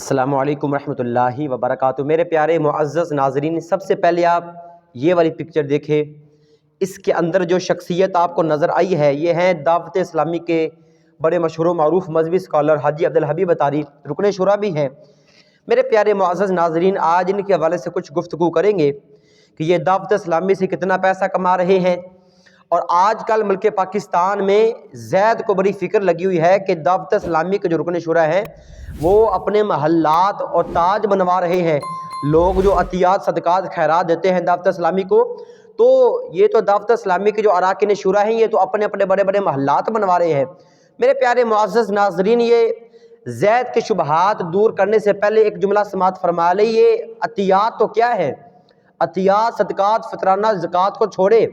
السلام علیکم ورحمۃ اللہ وبرکاتہ۔ میرے پیارے معزز ناظرین، سب سے پہلے آپ یہ والی پکچر دیکھیں۔ اس کے اندر جو شخصیت آپ کو نظر آئی ہے، یہ ہیں دعوت اسلامی کے بڑے مشہور و معروف مذہبی اسکالر حاجی عبدالحبیب اتاری، رکن شورا بھی ہیں۔ میرے پیارے معزز ناظرین، آج ان کے حوالے سے کچھ گفتگو کریں گے کہ یہ دعوت اسلامی سے کتنا پیسہ کما رہے ہیں، اور آج کل ملک پاکستان میں زید کو بڑی فکر لگی ہوئی ہے کہ دعوت اسلامی کے جو رکن شورا ہیں وہ اپنے محلات اور تاج بنوا رہے ہیں۔ لوگ جو عطیات صدقات خیرات دیتے ہیں دعوت اسلامی کو، تو یہ تو دعوت اسلامی کے جو اراکین شورا ہیں، یہ تو اپنے اپنے بڑے بڑے محلات بنوا رہے ہیں۔ میرے پیارے معزز ناظرین، یہ زید کے شبہات دور کرنے سے پہلے ایک جملہ سماعت فرما لیں۔ یہ عطیات تو کیا ہے؟ عطیات صدقات فطرانہ زکوٰۃ کو چھوڑے،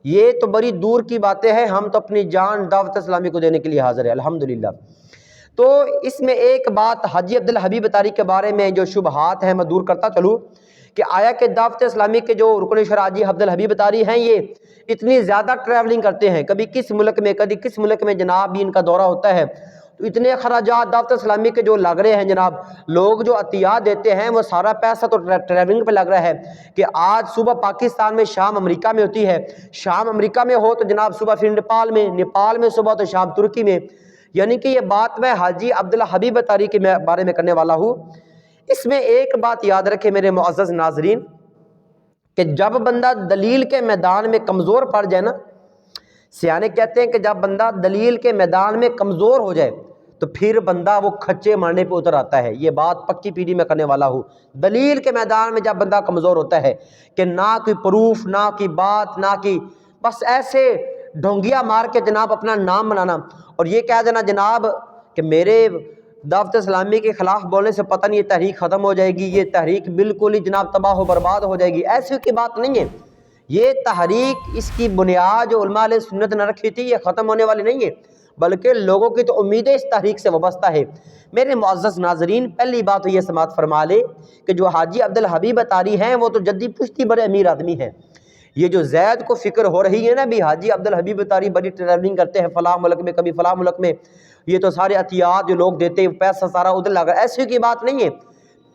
یہ تو بڑی دور کی باتیں ہیں، ہم تو اپنی جان دعوت اسلامی کو دینے کے لیے حاضر ہیں الحمدللہ۔ تو اس میں ایک بات حاجی عبدالحبیب اتاری کے بارے میں جو شبہات ہیں میں دور کرتا چلوں کہ آیا کہ دعوت اسلامی کے جو رکن شورا حاجی عبدالحبیب اتاری ہیں، یہ اتنی زیادہ ٹریولنگ کرتے ہیں، کبھی کس ملک میں کبھی کس ملک میں جناب بھی ان کا دورہ ہوتا ہے، تو اتنے اخراجات دعوت اسلامی کے جو لگ رہے ہیں جناب، لوگ جو عطیات دیتے ہیں وہ سارا پیسہ تو ٹریولنگ پہ لگ رہا ہے کہ آج صبح پاکستان میں شام امریکہ میں ہوتی ہے، شام امریکہ میں ہو تو جناب صبح پھر نیپال میں، نیپال میں صبح تو شام ترکی میں۔ یعنی کہ یہ بات میں حاجی عبدالحبیب اتاری کے بارے میں کرنے والا ہوں۔ اس میں ایک بات یاد رکھے میرے معزز ناظرین کہ جب بندہ دلیل کے میدان میں کمزور پڑ جائے نا، سیانے کہتے ہیں کہ جب بندہ دلیل کے میدان میں کمزور ہو جائے تو پھر بندہ وہ کھچے مارنے پہ اتر آتا ہے۔ یہ بات پکی پیڑھی میں کرنے والا ہوں۔ دلیل کے میدان میں جب بندہ کمزور ہوتا ہے کہ نہ کوئی پروف، نہ کی بات، نہ کی بس ایسے ڈھونگیا مار کے جناب اپنا نام بنانا اور یہ کہہ دینا جناب کہ میرے دعوت اسلامی کے خلاف بولنے سے پتہ نہیں یہ تحریک ختم ہو جائے گی، یہ تحریک بالکل ہی جناب تباہ و برباد ہو جائے گی، ایسی کی بات نہیں ہے۔ یہ تحریک، اس کی بنیاد جو علماء علیہ سنت نے رکھی تھی، یہ ختم ہونے والی نہیں ہے، بلکہ لوگوں کی تو امیدیں اس تحریک سے وابستہ ہے۔ میرے معزز ناظرین، پہلی بات تو یہ سماعت فرما لے کہ جو حاجی عبدالحبیب اتاری ہیں وہ تو جدی پشتی بڑے امیر آدمی ہیں۔ یہ جو زید کو فکر ہو رہی ہے نا بھی حاجی عبدالحبیب اتاری بڑی ٹریولنگ کرتے ہیں فلاں ملک میں کبھی فلاں ملک میں، یہ تو سارے عطیات جو لوگ دیتے ہیں پیسہ سارا ادھر لگا، ایسی کی بات نہیں ہے۔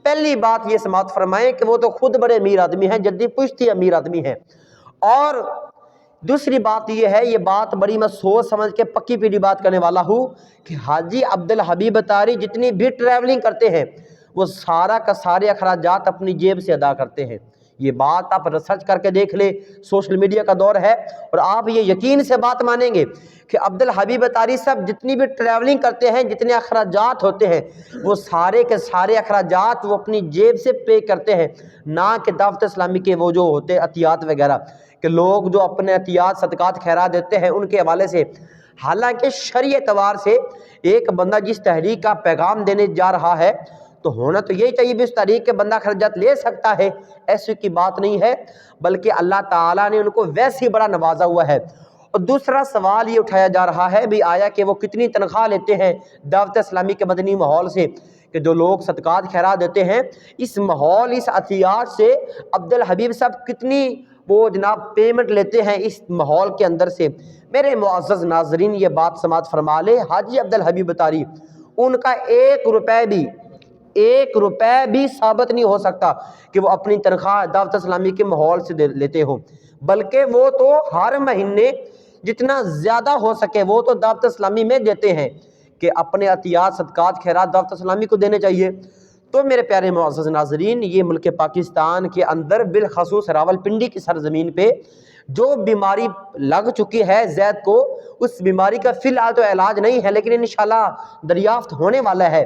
پہلی بات یہ سماعت فرمائیں کہ وہ تو خود بڑے امیر آدمی ہیں، جدی پشتی امیر آدمی ہیں۔ اور دوسری بات یہ ہے، یہ بات بڑی میں سوچ سمجھ کے پکی پیڑھی بات کرنے والا ہوں کہ حاجی عبدالحبیب اتاری جتنی بھی ٹریولنگ کرتے ہیں وہ سارا کا سارے اخراجات اپنی جیب سے ادا کرتے ہیں۔ یہ بات آپ ریسرچ کر کے دیکھ لیں، سوشل میڈیا کا دور ہے، اور آپ یہ یقین سے بات مانیں گے کہ عبدالحبیب اتاری صاحب جتنی بھی ٹریولنگ کرتے ہیں، جتنے اخراجات ہوتے ہیں، وہ سارے کے سارے اخراجات وہ اپنی جیب سے پے کرتے ہیں، نہ کہ دعوت اسلامی کے وہ جو ہوتے عطیات وغیرہ کہ لوگ جو اپنے عطیات صدقات خیرات دیتے ہیں ان کے حوالے سے۔ حالانکہ شرعی اعتبار سے ایک بندہ جس تحریک کا پیغام دینے جا رہا ہے تو ہونا تو یہی چاہیے بھی اس تحریک کے بندہ خرچات لے سکتا ہے، ایسی کی بات نہیں ہے، بلکہ اللہ تعالیٰ نے ان کو ویسے بڑا نوازا ہوا ہے۔ اور دوسرا سوال یہ اٹھایا جا رہا ہے بھی آیا کہ وہ کتنی تنخواہ لیتے ہیں دعوت اسلامی کے مدنی ماحول سے، کہ جو لوگ صدقات خیرات دیتے ہیں اس ماحول، اس عطیات سے عبدالحبیب صاحب کتنی وہ جناب پیمنٹ لیتے ہیں اس ماحول کے اندر سے۔ میرے معزز ناظرین، یہ بات سماعت فرما لے، حاجی عبدالحبیب اتاری ان کا ایک روپے بھی ثابت نہیں ہو سکتا کہ وہ اپنی تنخواہ دعوت اسلامی کے ماحول سے لیتے ہوں، بلکہ وہ تو ہر مہینے جتنا زیادہ ہو سکے وہ تو دعوت اسلامی میں دیتے ہیں کہ اپنے عطیات صدقات خیرات دعوت اسلامی کو دینے چاہیے۔ تو میرے پیارے معزز ناظرین، یہ ملک پاکستان کے اندر بالخصوص راولپنڈی کی سرزمین پہ جو بیماری لگ چکی ہے زید کو، اس بیماری کا فی الحال تو علاج نہیں ہے، لیکن انشاءاللہ دریافت ہونے والا ہے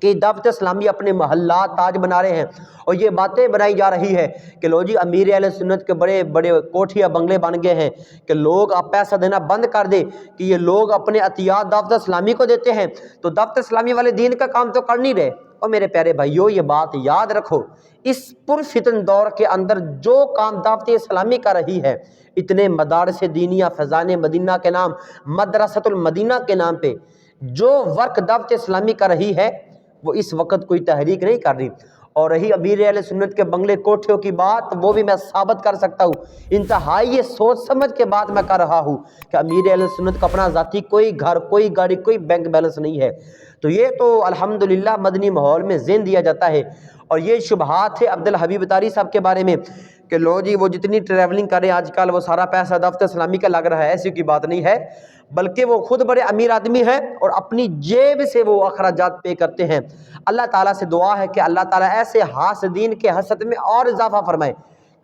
کہ دعوت اسلامی اپنے محلات تاج بنا رہے ہیں، اور یہ باتیں بنائی جا رہی ہے کہ لو جی امیر اہل سنت کے بڑے بڑے کوٹھیاں بنگلے بن گئے ہیں کہ لوگ اب پیسہ دینا بند کر دے کہ یہ لوگ اپنے عطیات دعوت اسلامی کو دیتے ہیں، تو دعوت اسلامی والے دین کا کام تو کر نہیں رہے۔ اور میرے پیارے بھائیوں، یہ بات یاد رکھو، اس پرفتن دور کے اندر جو کام دعوت اسلامی کر رہی ہے، اتنے مدارس دینیہ فیضان مدینہ کے نام، مدرسۃ المدینہ کے نام پہ جو ورک دعوت اسلامی کر رہی ہے، وہ اس وقت کوئی تحریک نہیں کر رہی۔ اور رہی امیر اہل سنت کے بنگلے کوٹھیوں کی بات، وہ بھی میں ثابت کر سکتا ہوں، انتہائی سوچ سمجھ کے بات میں کر رہا ہوں کہ امیر اہل سنت کا اپنا ذاتی کوئی گھر، کوئی گاڑی، کوئی بینک بیلنس نہیں ہے۔ تو یہ تو الحمدللہ مدنی ماحول میں ذہن دیا جاتا ہے۔ اور یہ شبہات ہے عبدالحبیب اتاری صاحب کے بارے میں کہ لو جی وہ جتنی ٹریولنگ کریں آج کل وہ سارا پیسہ دعوت اسلامی کا لگ رہا ہے، ایسی کوئی بات نہیں ہے، بلکہ وہ خود بڑے امیر آدمی ہیں اور اپنی جیب سے وہ اخراجات پے کرتے ہیں۔ اللہ تعالیٰ سے دعا ہے کہ اللہ تعالیٰ ایسے حاسدین کے حسد میں اور اضافہ فرمائے،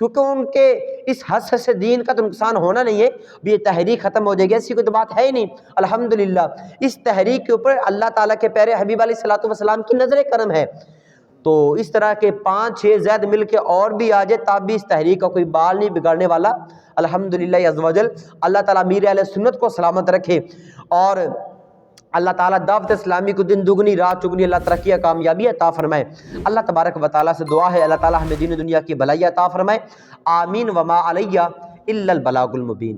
کیونکہ ان کے اس حسد سے دین کا تو نقصان ہونا نہیں ہے، اب یہ تحریک ختم ہو جائے گی ایسی کوئی تو بات ہے ہی نہیں۔ الحمدللہ اس تحریک کے اوپر اللہ تعالیٰ کے پیارے حبیب علیہ الصلوۃ والسلام کی نظر کرم ہے۔ تو اس طرح کے 5-6 زید مل کے اور بھی آ جائے تب بھی اس تحریک کا کوئی بال نہیں بگڑنے والا الحمدللہ عز و جل۔ اللہ تعالیٰ امیر اہل سنت کو سلامت رکھے اور اللہ تعالیٰ دعوت اسلامی کو دن دگنی رات چگنی اللہ ترقی کامیابی عطا فرمائے۔ اللہ تبارک و تعالیٰ سے دعا ہے اللہ تعالیٰ ہمیں دین و دنیا کی بھلائی عطا فرمائے، آمین۔ وما علیہ الا البلاغ المبین۔